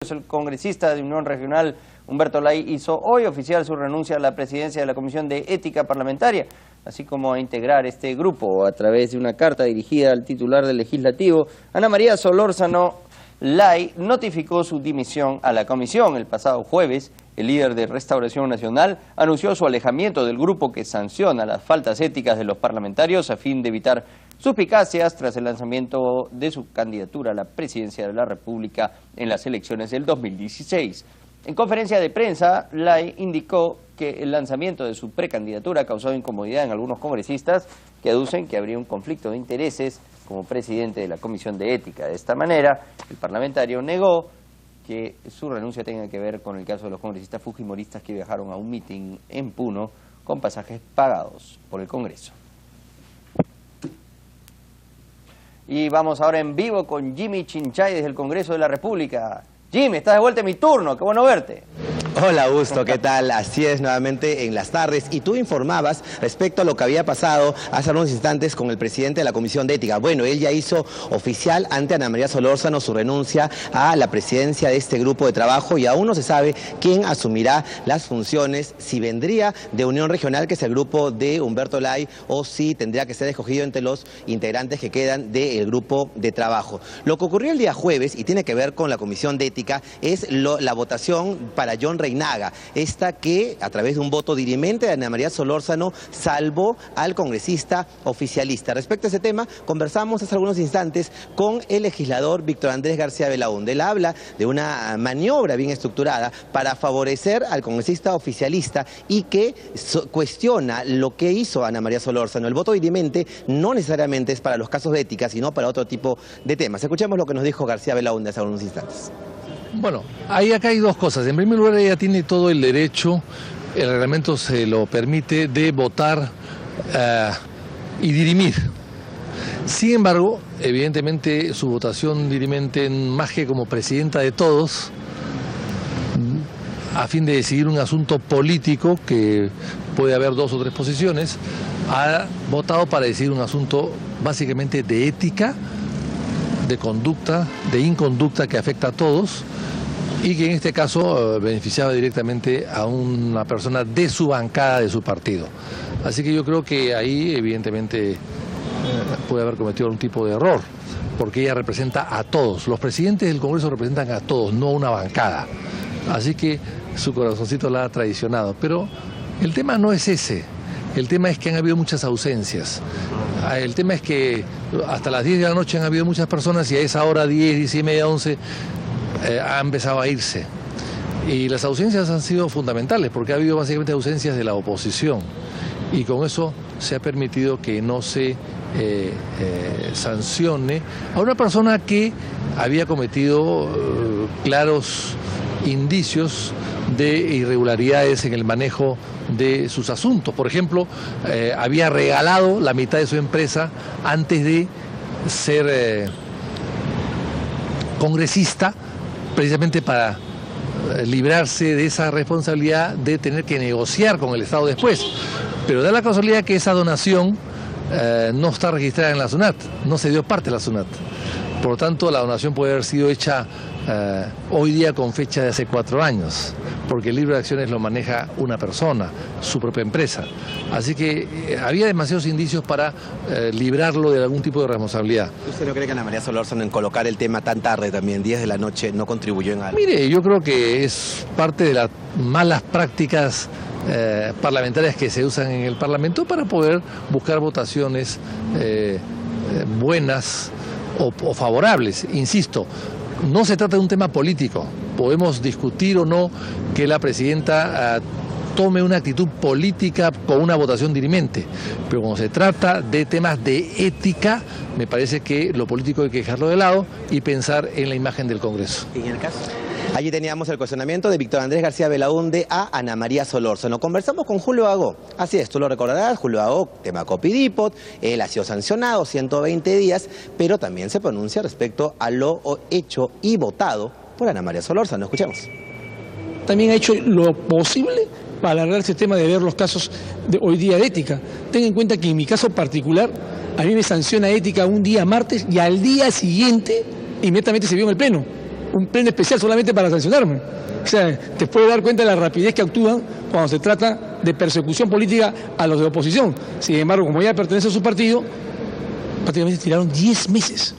El congresista de Unión Regional, Humberto Lay, hizo hoy oficial su renuncia a la presidencia de la Comisión de Ética Parlamentaria, así como a integrar este grupo a través de una carta dirigida al titular del Legislativo. Ana María Solórzano Lay notificó su dimisión a la comisión. El pasado jueves, el líder de Restauración Nacional anunció su alejamiento del grupo que sanciona las faltas éticas de los parlamentarios a fin de evitar suspicacias tras el lanzamiento de su candidatura a la presidencia de la República en las elecciones del 2016. En conferencia de prensa, Lay indicó que el lanzamiento de su precandidatura ha causado incomodidad en algunos congresistas que aducen que habría un conflicto de intereses como presidente de la Comisión de Ética. De esta manera, el parlamentario negó que su renuncia tenga que ver con el caso de los congresistas fujimoristas que viajaron a un mitin en Puno con pasajes pagados por el Congreso. Y vamos ahora en vivo con Jimmy Chinchay desde el Congreso de la República. Jimmy, estás de vuelta en mi turno, qué bueno verte. Hola Augusto, ¿qué tal? Así es, nuevamente en las tardes. Y tú informabas respecto a lo que había pasado hace unos instantes con el presidente de la Comisión de Ética. Bueno, él ya hizo oficial ante Ana María Solórzano su renuncia a la presidencia de este grupo de trabajo y aún no se sabe quién asumirá las funciones, si vendría de Unión Regional, que es el grupo de Humberto Lay, o si tendría que ser escogido entre los integrantes que quedan del grupo de trabajo. Lo que ocurrió el día jueves, y tiene que ver con la Comisión de Ética, es la votación para John Reinaga, esta que a través de un voto dirimente de Ana María Solórzano salvó al congresista oficialista. Respecto a ese tema, conversamos hace algunos instantes con el legislador Víctor Andrés García Belaúnde. Él habla de una maniobra bien estructurada para favorecer al congresista oficialista y que cuestiona lo que hizo Ana María Solórzano. El voto dirimente no necesariamente es para los casos de ética, sino para otro tipo de temas. Escuchemos lo que nos dijo García Belaúnde hace algunos instantes. Bueno, acá hay dos cosas. En primer lugar, ella tiene todo el derecho, el reglamento se lo permite, de votar y dirimir. Sin embargo, evidentemente su votación dirimente, más que como presidenta de todos, a fin de decidir un asunto político, que puede haber dos o tres posiciones, ha votado para decidir un asunto básicamente de ética, de conducta, de inconducta, que afecta a todos y que en este caso beneficiaba directamente a una persona de su bancada, de su partido. Así que yo creo que ahí evidentemente puede haber cometido algún tipo de error, porque ella representa a todos. Los presidentes del Congreso representan a todos, no a una bancada. Así que su corazoncito la ha traicionado. Pero el tema no es ese. El tema es que han habido muchas ausencias. El tema es que hasta las 10 de la noche han habido muchas personas y a esa hora, 10, 10 y media, 11, ha empezado a irse. Y las ausencias han sido fundamentales porque ha habido básicamente ausencias de la oposición. Y con eso se ha permitido que no se sancione a una persona que había cometido claros indicios de irregularidades en el manejo de sus asuntos. Por ejemplo, había regalado la mitad de su empresa antes de ser congresista, precisamente para librarse de esa responsabilidad de tener que negociar con el Estado después. Pero da la casualidad que esa donación no está registrada en la SUNAT, no se dio parte de la SUNAT. Por lo tanto, la donación puede haber sido hecha hoy día con fecha de hace 4 años, porque el libro de acciones lo maneja una persona, su propia empresa. Así que había demasiados indicios para librarlo de algún tipo de responsabilidad. ¿Usted no cree que Ana María Solórzano, en colocar el tema tan tarde también, 10 de la noche, no contribuyó en algo? Mire, yo creo que es parte de las malas prácticas parlamentarias que se usan en el Parlamento para poder buscar votaciones buenas o favorables. Insisto, no se trata de un tema político. Podemos discutir o no que la presidenta tome una actitud política con una votación dirimente, pero cuando se trata de temas de ética, me parece que lo político hay que dejarlo de lado y pensar en la imagen del Congreso. ¿Y en el caso? Allí teníamos el cuestionamiento de Víctor Andrés García Belaúnde a Ana María Solórzano. Conversamos con Julio Agó. Así es, tú lo recordarás, Julio Agó, tema Copidipot, él ha sido sancionado 120 días, pero también se pronuncia respecto a lo hecho y votado por Ana María Solórzano. Escuchemos. También ha hecho lo posible para alargar el sistema de ver los casos de hoy día de ética. Ten en cuenta que en mi caso particular, a mí me sanciona ética un día martes y al día siguiente inmediatamente se vio en el Pleno. un pleno especial solamente para sancionarme. O sea, te puedes dar cuenta de la rapidez que actúan cuando se trata de persecución política a los de oposición. Sin embargo, como ella pertenece a su partido, prácticamente tiraron 10 meses.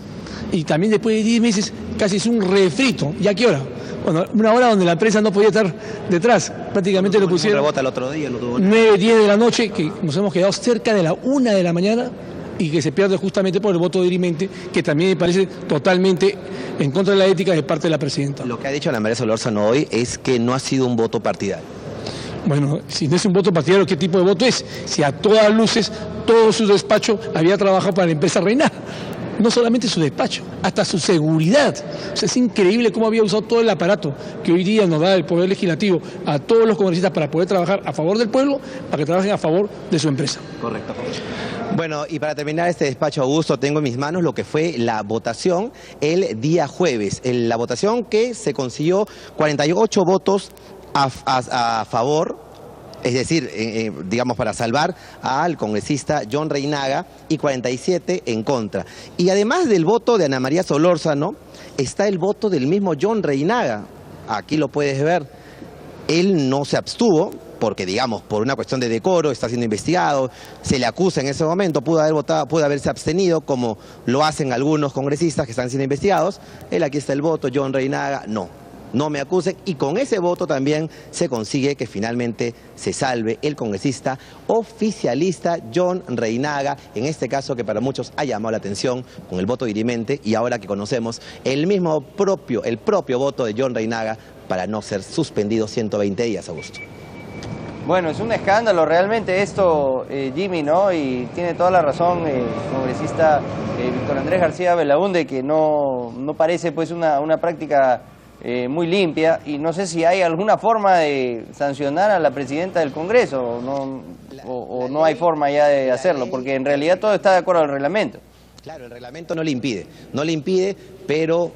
Y también después de 10 meses casi es un refrito. ¿Y a qué hora? Bueno, una hora donde la prensa no podía estar detrás. Prácticamente lo pusieron rebota el otro día, no tuvo 9, 10 de la noche, que nos hemos quedado cerca de la 1 de la mañana y que se pierde justamente por el voto dirimente, que también me parece totalmente en contra de la ética de parte de la presidenta. Lo que ha dicho Ana María Solórzano hoy es que no ha sido un voto partidario. Bueno, si no es un voto partidario, ¿qué tipo de voto es? Si a todas luces, todo su despacho había trabajado para la empresa Reina. No solamente su despacho, hasta su seguridad. O sea, es increíble cómo había usado todo el aparato que hoy día nos da el Poder Legislativo a todos los congresistas para poder trabajar a favor del pueblo, para que trabajen a favor de su empresa. Correcto. Bueno, y para terminar este despacho, Augusto, tengo en mis manos lo que fue la votación el día jueves. La votación que se consiguió 48 votos a favor, es decir, digamos, para salvar al congresista John Reinaga, y 47 en contra. Y además del voto de Ana María Solórzano, está el voto del mismo John Reinaga. Aquí lo puedes ver. Él no se abstuvo, porque, digamos, por una cuestión de decoro, está siendo investigado, se le acusa en ese momento, pudo haber votado, pudo haberse abstenido, como lo hacen algunos congresistas que están siendo investigados. Él, aquí está el voto, John Reinaga, no me acusen, y con ese voto también se consigue que finalmente se salve el congresista oficialista John Reinaga, en este caso que para muchos ha llamado la atención con el voto dirimente, y ahora que conocemos el propio voto de John Reinaga para no ser suspendido 120 días, Augusto. Bueno, es un escándalo realmente esto, Jimmy, ¿no? Y tiene toda la razón el congresista Víctor Andrés García Belaúnde, que no parece pues una práctica muy limpia, y no sé si hay alguna forma de sancionar a la presidenta del Congreso o no hay forma ya de hacerlo, porque en realidad todo está de acuerdo al reglamento. Claro, el reglamento no le impide, pero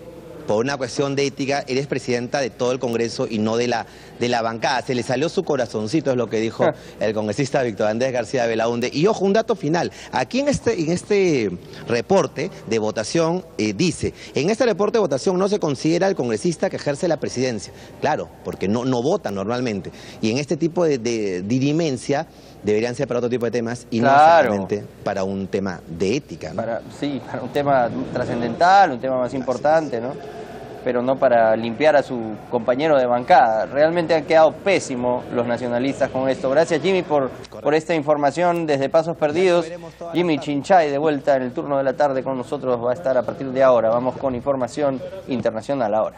por una cuestión de ética, eres presidenta de todo el Congreso y no de la bancada. Se le salió su corazoncito, es lo que dijo el congresista Víctor Andrés García Belaúnde. Y ojo, un dato final. Aquí en este reporte de votación dice, en este reporte de votación no se considera el congresista que ejerce la presidencia. Claro, porque no vota normalmente. Y en este tipo de dirimencia deberían ser para otro tipo de temas y claro, no solamente para un tema de ética, ¿no? Para un tema trascendental, un tema más importante, ¿no? Pero no para limpiar a su compañero de bancada. Realmente han quedado pésimos los nacionalistas con esto. Gracias, Jimmy, por esta información desde Pasos Perdidos. Jimmy Chinchay, de vuelta en el turno de la tarde con nosotros, va a estar a partir de ahora. Vamos con información internacional ahora.